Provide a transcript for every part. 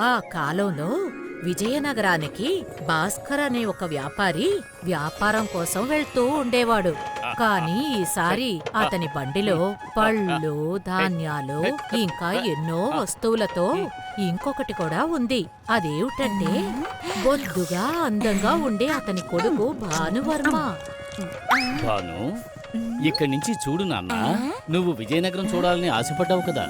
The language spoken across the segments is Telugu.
ఆ కాలంలో విజయనగరానికి భాస్కర్ అనే ఒక వ్యాపారి వ్యాపారం కోసం వెళ్తూ ఉండేవాడు. కాని ఈసారి అతని బండిలో పళ్ళు, ధాన్యాలు ఇంకా ఎన్నో వస్తువులతో ఇంకొకటి కూడా ఉంది. అదేమిటంటే బొద్దుగా అందంగా ఉండే అతని కొడుకు భానువర్మ. భాను, ఇక్కడి నుంచి చూడు నాన్న, నువ్వు విజయనగరం చూడాలని ఆశపడ్డావు కదా.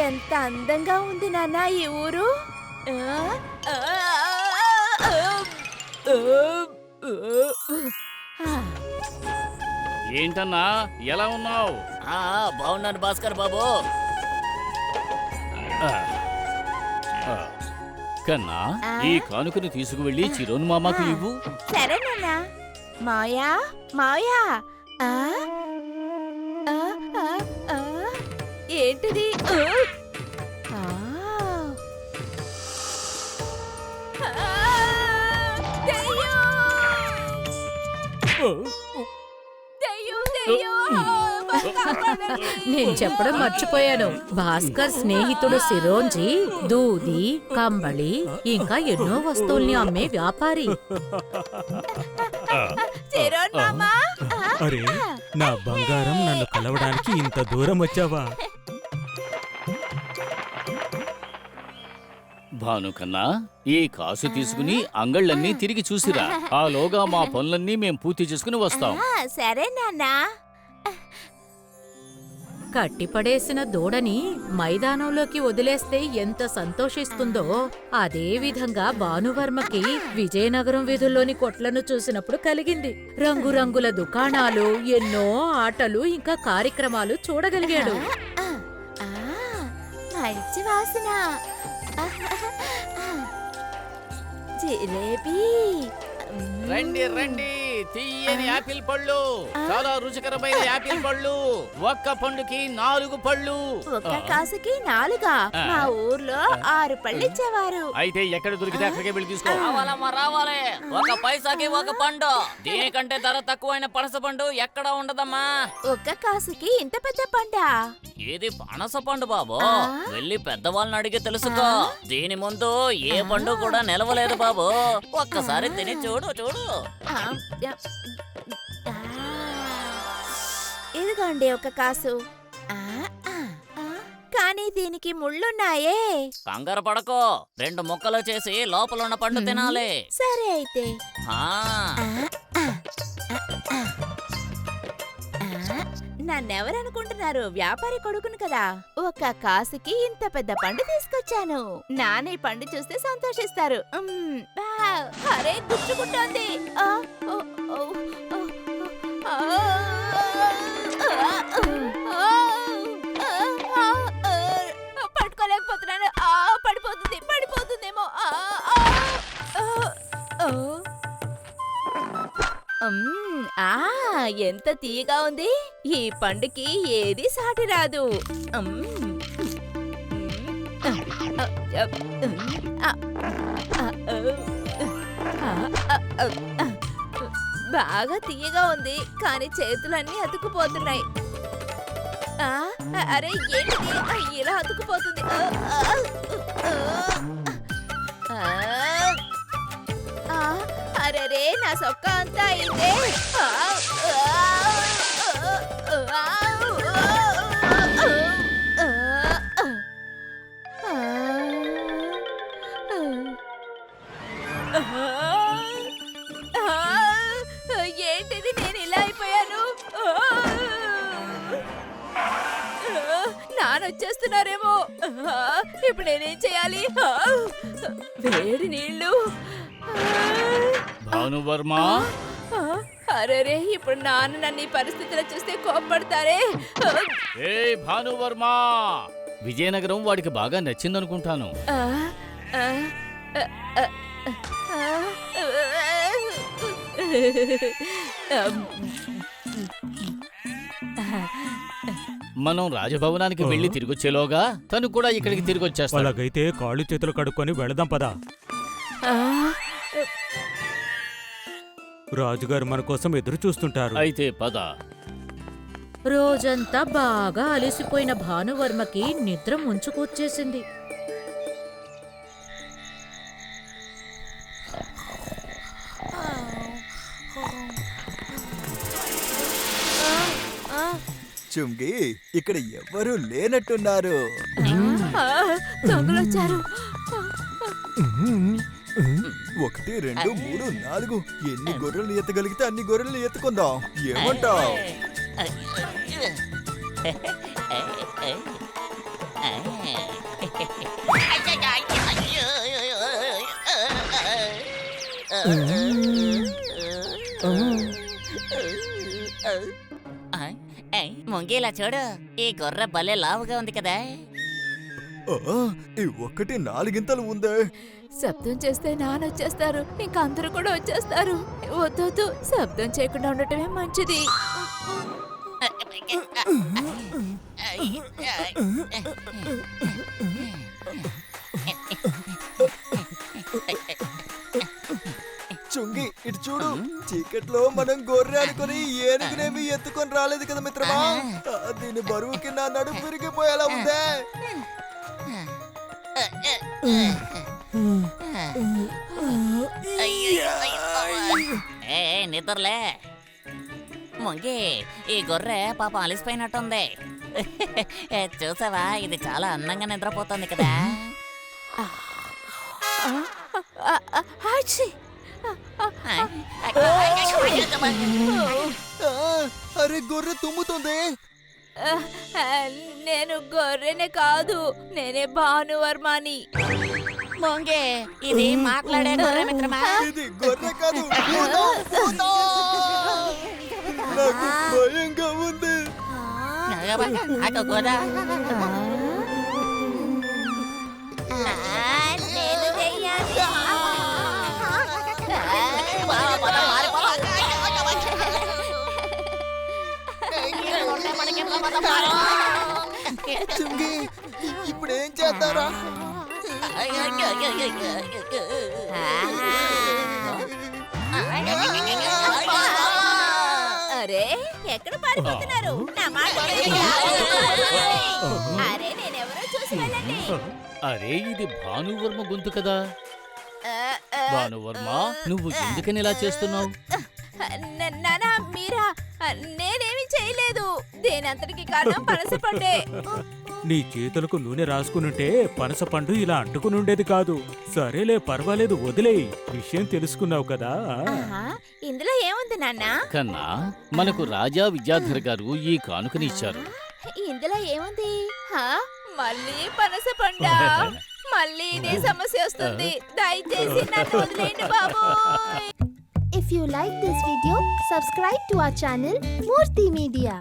ఎంత అందంగా ఉంది నాన్న ఈ ఊరు. ఏంటన్నా, ఎలా ఉన్నావు? బాగున్నాను భాస్కర్ బాబు. కన్నా, ఈ కానుకను తీసుకువెళ్ళి చిరోన్ మామకు ఇవ్వు. సరే నాన్న. మాయా మాయా, ఏంటిది? నేను చెప్పడం మర్చిపోయాను. భాస్కర్ స్నేహితుడు సిరోంజీ దూది, కంబళి ఇంకా ఎన్నో వస్తువుల్ని అమ్మే వ్యాపారి. అరే, నా బంగారం, నన్ను కలవడానికి ఇంత దూరం వచ్చావా? భాను కన్నా, ఈ కాసు తీసుకుని అంగళ్ళన్నీ తిరిగి చూసిరా. ఆలోగా మా పనులన్నీ మేం పూర్తి చేసుకుని వస్తాం. సరే నాన్నా. కట్టిపడేసిన దూడని మైదానంలోకి వదిలేస్తే ఎంత సంతోషిస్తుందో అదే విధంగా భానువర్మకి విజయనగరం వీధుల్లోని కొట్లను చూసినప్పుడు కలిగింది. రంగురంగుల దుకాణాలు, ఎన్నో ఆటలు ఇంకా కార్యక్రమాలు చూడగలిగాడు. మంచి వాసన. జిలేబీ. రండి రండి, తీయని యాపిల్ పళ్ళు, చాలా రుచికరమైన యాపిల్ పళ్ళు. ఒక్క పండుకి 4 పళ్ళు. ఒక్క కాసుకి 4? మా ఊర్లో 6 పళ్ళు ఇచ్చేవారు. అయితే ఎక్కడ దొరికితే అక్కడికే వెళ్ళి తీసుకో. రావాలమ్మా రావాలి. 1 పైసాకి 1 పండు. దీనికంటే ధర తక్కువైన పనస పండు ఎక్కడా ఉండదమ్మా. ఒక్క కాసుకి ఇంత పెద్ద పండా? ఇది పనస పండు బాబు. వెళ్ళి పెద్దవాళ్ళని అడిగి తెలుసుకో. దీని ముందు ఏ పండు కూడా నిలవలేదు బాబు. ఒక్కసారి తిని చూడు చూడు. ఇదిగోండి 1 కాసు. కానీ దీనికి ముళ్ళున్నాయే. కంగారు పడకో, 2 ముక్కలు చేసి లోపల ఉన్న పండు తినాలి. సరే అయితే. నన్నెవరనుకుంటున్నారు? వ్యాపారి కొడుకును కదా. 1 కాసుకి ఇంత పెద్ద పండు తీసుకొచ్చాను. నాన్న ఈ పండు చూస్తే సంతోషిస్తారు. అరే, గుచ్చుకుంటోంది. పట్టుకోలేకపోతున్నాను. పడిపోతుంది, పడిపోతుందేమో. ఎంత తీయగా ఉంది. ఈ పండుకి ఏది సాటి రాదు. బాగా తీయగా ఉంది, కానీ చేతులన్నీ అతుక్కుపోతున్నాయి. అరే, ఏంటిది ఇలా అతుక్కుపోతుంది? అరే, నా సొక్క అంతా అయిందే. ఏంటిది, నేను ఇలా అయిపోయాను? నానొచ్చేస్తున్నారేమో. ఇప్పుడు నేనేం చేయాలి? వేడి నీళ్ళు. భానువర్మ, అరే, ఇప్పుడు నాన్న నన్ను ఈ పరిస్థితిలో చూస్తే కోప్పడతారే. ఏ భానువర్మ, విజయనగరం వాడికి బాగా నచ్చిందనుకుంటాను. మనం రాజభవనానికి వెళ్లి తిరిగొచ్చేలోగా తను కూడా ఇక్కడికి తిరిగి వచ్చేస్తాడు. అలాగైతే కాళ్ళు చేతులు కడుక్కొని వెళదాం పదా. రాజుగారు మన కోసం ఎదురు చూస్తుంటారు. అయితే పద. రోజంతా బాగా అలసిపోయిన భానువర్మకి నిద్ర ముంచుకొచ్చేసింది. చుంగి, ఇక్కడ ఎవ్వరూ లేనట్టున్నారు. దొంగలొచ్చారు. 1, 2, 3, 4 ఎన్ని గొర్రెలు ఎత్తగలిగితే అన్ని గొర్రెలు ఎత్తుకుందాం. ఏమంటావ్? ముంగీలా చూడు, ఈ గొర్రె భలే లావుగా ఉంది కదా. ఈ 1 4 ఉందే. శబ్దం చేస్తే నానొచ్చేస్తారు, ఇంకా అందరూ కూడా వచ్చేస్తారు. వద్దొద్దు, శబ్దం చేయకుండా ఉండటమే మంచిది. చుంగి, ఇటు చూడు. చీకట్లో మనం గొర్రె అనుకుని ఏనుగునేమి ఎత్తుకొని రాలేదు కదా మిత్రమా. దీని బరువుకి నా నడుము విరిగిపోయేలా ఉందే. నిద్రలే ముంగి, ఈ గొర్రె పాపం అలిసిపోయినట్టుంది. చూసావా, ఇది చాలా అందంగా నిద్రపోతుంది కదా. అరే, గొర్రె తుమ్ముతుంది. నేను గొర్రెనే కాదు, నేనే భానువర్మని. ముంగి, ఇది మాట్లాడే గొర్రె మిత్రమా. ఇది గొర్రె కాదు, భూతం, భూతం. నాకు భయంగా ఉంది. అక్క కూడా చుంగి, ఇప్పుడు ఏం చేద్దారా? అరే, ఎక్కడ పారిపోతున్నారు? నా మాట వినండి. అరే, నేనెవరో చూసి వెళ్ళండి. అరే, ఇది భానువర్మ గొంతు కదా. భానువర్మ, నువ్వు ఎందుకని ఇలా చేస్తున్నావు? నానా, మీరా? నేనేమి చేయలేదు. దేనంతటికి కారణం పనసపండే. నీ చేతులకు నూనె రాసుకునుంటే పనసపండు ఇలా అంటుకుని ఉండేది కాదు. సరేలే, పర్వాలేదు, వదిలేయ్. విషయం తెలుసుకున్నావు కదా. ఆహా, ఇందులో ఏముంది నాన్నా? కన్నా, మనకు రాజా విద్యాధర్ గారు ఈ కానుకని ఇచ్చారు. ఇందులో ఏముంది? మళ్ళీ పనసపండా? మళ్ళీ ఇదే సమస్య వస్తుంది. దయచేసి నన్ను వదిలేయండి బాబు. If you like this video, subscribe to our channel Murthy Media.